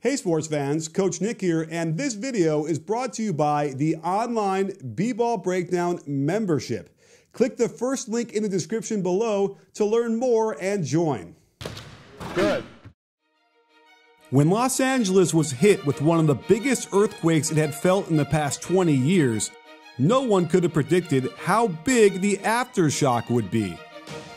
Hey sports fans, Coach Nick here, and this video is brought to you by the online BBallBreakdown membership. Click the first link in the description below to learn more and join. Good. When Los Angeles was hit with one of the biggest earthquakes it had felt in the past 20 years, no one could have predicted how big the aftershock would be.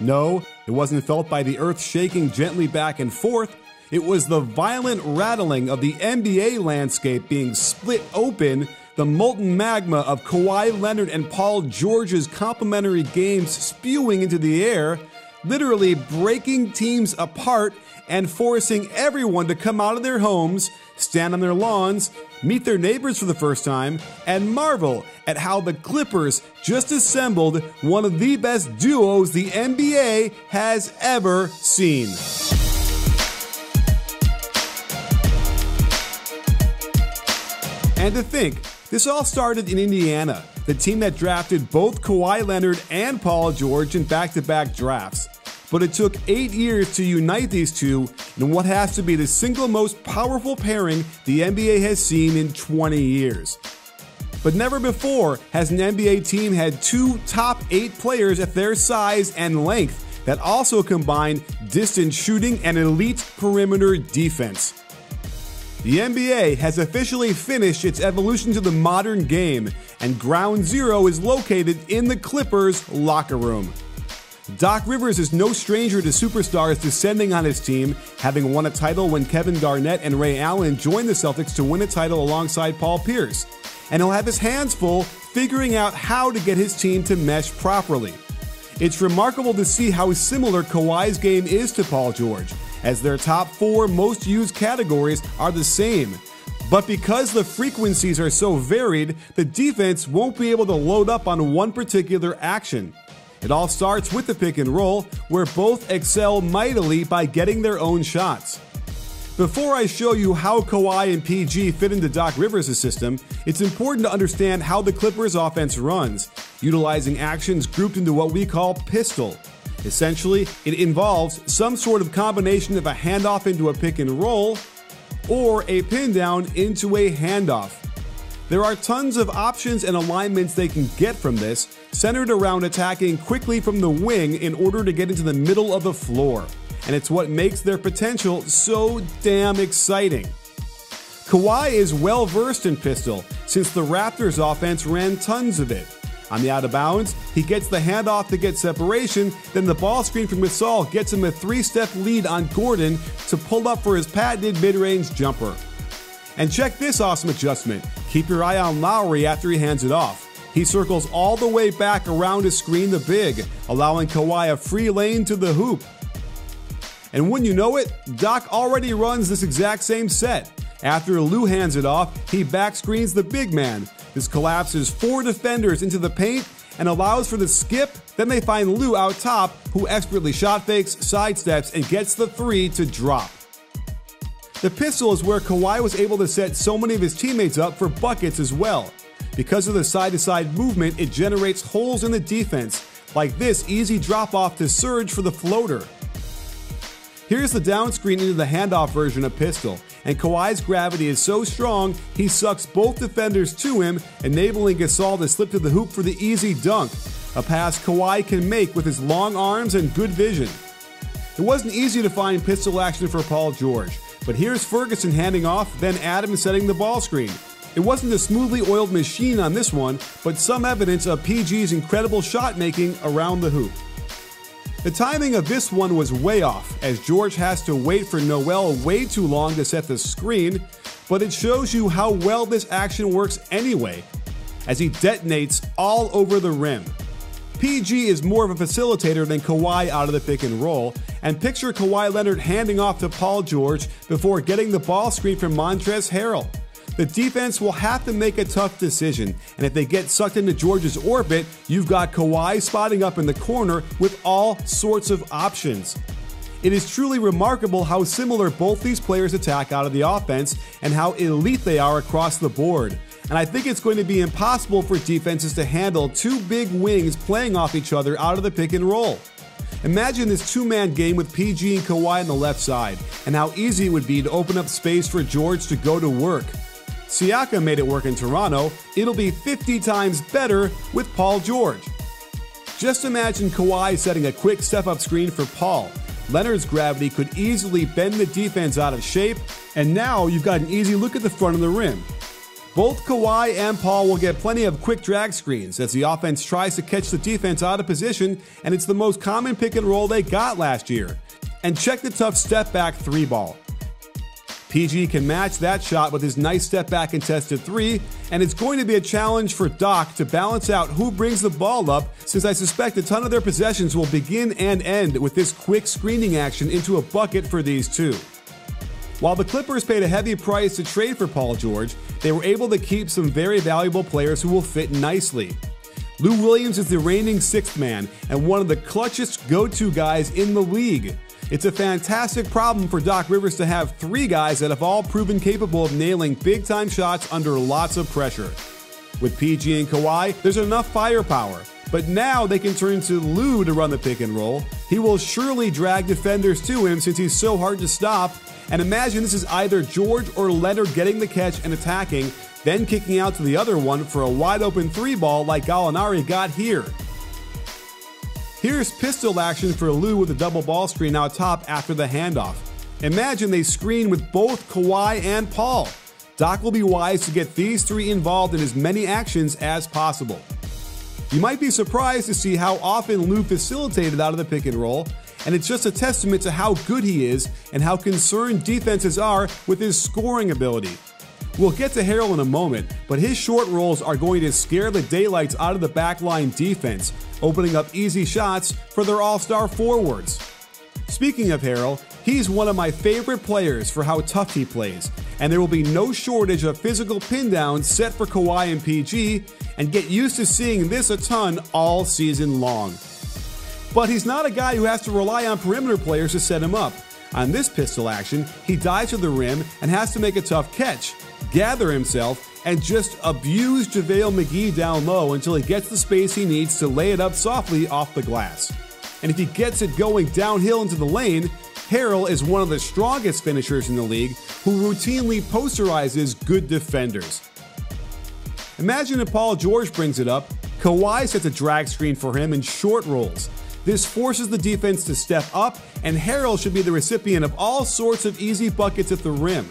No, it wasn't felt by the earth shaking gently back and forth. It was the violent rattling of the NBA landscape being split open, the molten magma of Kawhi Leonard and Paul George's complementary games spewing into the air, literally breaking teams apart and forcing everyone to come out of their homes, stand on their lawns, meet their neighbors for the first time, and marvel at how the Clippers just assembled one of the best duos the NBA has ever seen. And to think, this all started in Indiana, the team that drafted both Kawhi Leonard and Paul George in back-to-back drafts. But it took 8 years to unite these two in what has to be the single most powerful pairing the NBA has seen in 20 years. But never before has an NBA team had two top 8 players at their size and length that also combine distance shooting and elite perimeter defense. The NBA has officially finished its evolution to the modern game, and ground zero is located in the Clippers' locker room. Doc Rivers is no stranger to superstars descending on his team, having won a title when Kevin Garnett and Ray Allen joined the Celtics to win a title alongside Paul Pierce. And he'll have his hands full figuring out how to get his team to mesh properly. It's remarkable to see how similar Kawhi's game is to Paul George, as their top 4 most used categories are the same. But because the frequencies are so varied, the defense won't be able to load up on one particular action. It all starts with the pick and roll, where both excel mightily by getting their own shots. Before I show you how Kawhi and PG fit into Doc Rivers' system, it's important to understand how the Clippers' offense runs, utilizing actions grouped into what we call pistol. Essentially, it involves some sort of combination of a handoff into a pick and roll or a pin down into a handoff. There are tons of options and alignments they can get from this, centered around attacking quickly from the wing in order to get into the middle of the floor. And it's what makes their potential so damn exciting. Kawhi is well versed in pistol, since the Raptors offense ran tons of it. On the out of bounds, he gets the handoff to get separation, then the ball screen from Gasol gets him a 3-step lead on Gordon to pull up for his patented mid-range jumper. And check this awesome adjustment. Keep your eye on Lowry after he hands it off. He circles all the way back around to screen the big, allowing Kawhi a free lane to the hoop. And wouldn't you know it, Doc already runs this exact same set. After Lou hands it off, he back screens the big man. This collapses 4 defenders into the paint and allows for the skip. Then they find Lou out top, who expertly shot fakes, sidesteps, and gets the 3 to drop. The pistol is where Kawhi was able to set so many of his teammates up for buckets as well. Because of the side-to-side movement, it generates holes in the defense, like this easy drop-off to Surge for the floater. Here's the down screen into the handoff version of pistol, and Kawhi's gravity is so strong, he sucks both defenders to him, enabling Gasol to slip to the hoop for the easy dunk, a pass Kawhi can make with his long arms and good vision. It wasn't easy to find pistol action for Paul George, but here's Ferguson handing off, then Adams setting the ball screen. It wasn't a smoothly oiled machine on this one, but some evidence of PG's incredible shot making around the hoop. The timing of this one was way off, as George has to wait for Noel way too long to set the screen, but it shows you how well this action works anyway, as he detonates all over the rim. PG is more of a facilitator than Kawhi out of the pick and roll, and picture Kawhi Leonard handing off to Paul George before getting the ball screen from Montrezl Harrell. The defense will have to make a tough decision, and if they get sucked into George's orbit, you've got Kawhi spotting up in the corner with all sorts of options. It is truly remarkable how similar both these players attack out of the offense and how elite they are across the board. And I think it's going to be impossible for defenses to handle 2 big wings playing off each other out of the pick and roll. Imagine this two-man game with PG and Kawhi on the left side, and how easy it would be to open up space for George to go to work. Siakam made it work in Toronto. It'll be 50 times better with Paul George. Just imagine Kawhi setting a quick step-up screen for Paul. Leonard's gravity could easily bend the defense out of shape, and now you've got an easy look at the front of the rim. Both Kawhi and Paul will get plenty of quick drag screens as the offense tries to catch the defense out of position, and it's the most common pick and roll they got last year. And check the tough step-back three ball. PG can match that shot with his nice step-back contested three, and it's going to be a challenge for Doc to balance out who brings the ball up, since I suspect a ton of their possessions will begin and end with this quick screening action into a bucket for these two. While the Clippers paid a heavy price to trade for Paul George, they were able to keep some very valuable players who will fit nicely. Lou Williams is the reigning sixth man and one of the clutchest go-to guys in the league. It's a fantastic problem for Doc Rivers to have three guys that have all proven capable of nailing big-time shots under lots of pressure. With PG and Kawhi, there's enough firepower, but now they can turn to Lou to run the pick and roll. He will surely drag defenders to him since he's so hard to stop, and imagine this is either George or Leonard getting the catch and attacking, then kicking out to the other one for a wide-open three ball like Gallinari got here. Here's pistol action for Lou with a double ball screen out top after the handoff. Imagine they screen with both Kawhi and Paul. Doc will be wise to get these three involved in as many actions as possible. You might be surprised to see how often Lou facilitated out of the pick and roll, and it's just a testament to how good he is and how concerned defenses are with his scoring ability. We'll get to Harrell in a moment, but his short rolls are going to scare the daylights out of the backline defense, opening up easy shots for their all-star forwards. Speaking of Harrell, he's one of my favorite players for how tough he plays, and there will be no shortage of physical pin downs set for Kawhi and PG, and get used to seeing this a ton all season long. But he's not a guy who has to rely on perimeter players to set him up. On this pistol action, he dives to the rim and has to make a tough catch, gather himself, and just abuse JaVale McGee down low until he gets the space he needs to lay it up softly off the glass. And if he gets it going downhill into the lane, Harrell is one of the strongest finishers in the league who routinely posterizes good defenders. Imagine if Paul George brings it up, Kawhi sets a drag screen for him and short rolls. This forces the defense to step up, and Harrell should be the recipient of all sorts of easy buckets at the rim.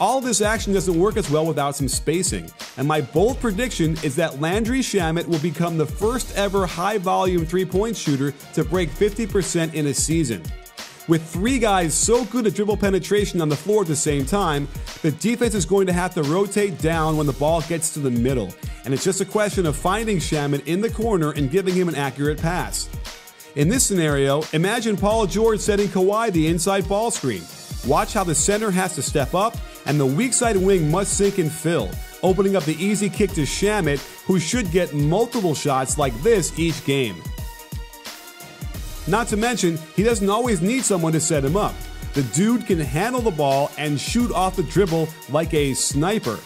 All this action doesn't work as well without some spacing, and my bold prediction is that Landry Shamet will become the first ever high-volume three-point shooter to break 50% in a season. With three guys so good at dribble penetration on the floor at the same time, the defense is going to have to rotate down when the ball gets to the middle, and it's just a question of finding Shamet in the corner and giving him an accurate pass. In this scenario, imagine Paul George setting Kawhi the inside ball screen. Watch how the center has to step up, and the weak side wing must sink and fill, opening up the easy kick to Shamet, who should get multiple shots like this each game. Not to mention, he doesn't always need someone to set him up. The dude can handle the ball and shoot off the dribble like a sniper.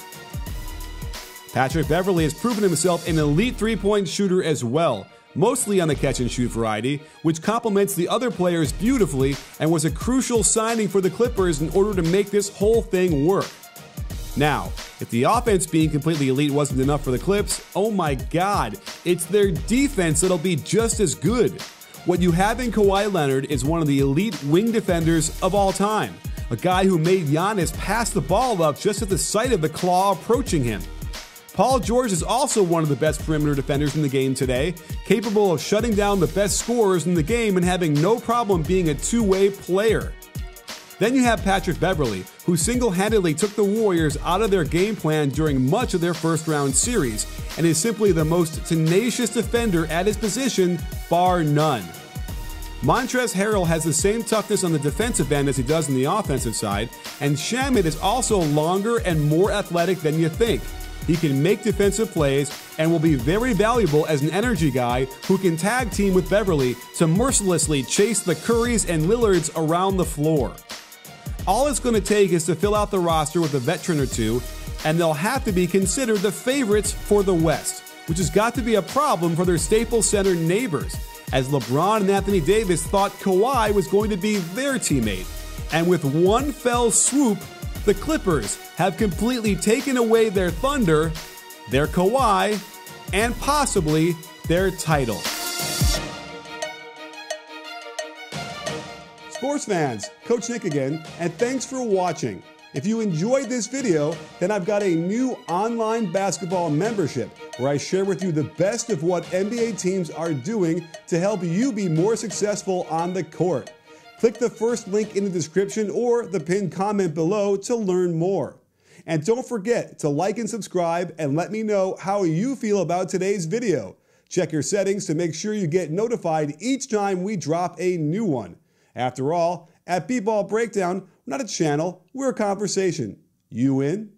Patrick Beverley has proven himself an elite three-point shooter as well, mostly on the catch-and-shoot variety, which complements the other players beautifully and was a crucial signing for the Clippers in order to make this whole thing work. Now, if the offense being completely elite wasn't enough for the Clips, oh my god, it's their defense that'll be just as good. What you have in Kawhi Leonard is one of the elite wing defenders of all time, a guy who made Giannis pass the ball up just at the sight of the claw approaching him. Paul George is also one of the best perimeter defenders in the game today, capable of shutting down the best scorers in the game and having no problem being a two-way player. Then you have Patrick Beverley, who single-handedly took the Warriors out of their game plan during much of their first-round series, and is simply the most tenacious defender at his position, bar none. Montrezl Harrell has the same toughness on the defensive end as he does on the offensive side, and Shamet is also longer and more athletic than you think. He can make defensive plays and will be very valuable as an energy guy who can tag team with Beverley to mercilessly chase the Currys and Lillards around the floor. All it's going to take is to fill out the roster with a veteran or two, and they'll have to be considered the favorites for the West, which has got to be a problem for their Staples Center neighbors. as LeBron and Anthony Davis thought Kawhi was going to be their teammate. And with one fell swoop, the Clippers have completely taken away their thunder, their Kawhi, and possibly their title. Sports fans, Coach Nick again, and thanks for watching. If you enjoyed this video, then I've got a new online basketball membership where I share with you the best of what NBA teams are doing to help you be more successful on the court. Click the first link in the description or the pinned comment below to learn more. And don't forget to like and subscribe and let me know how you feel about today's video. Check your settings to make sure you get notified each time we drop a new one. After all, at BBallBreakdown, we're not a channel, we're a conversation. You in?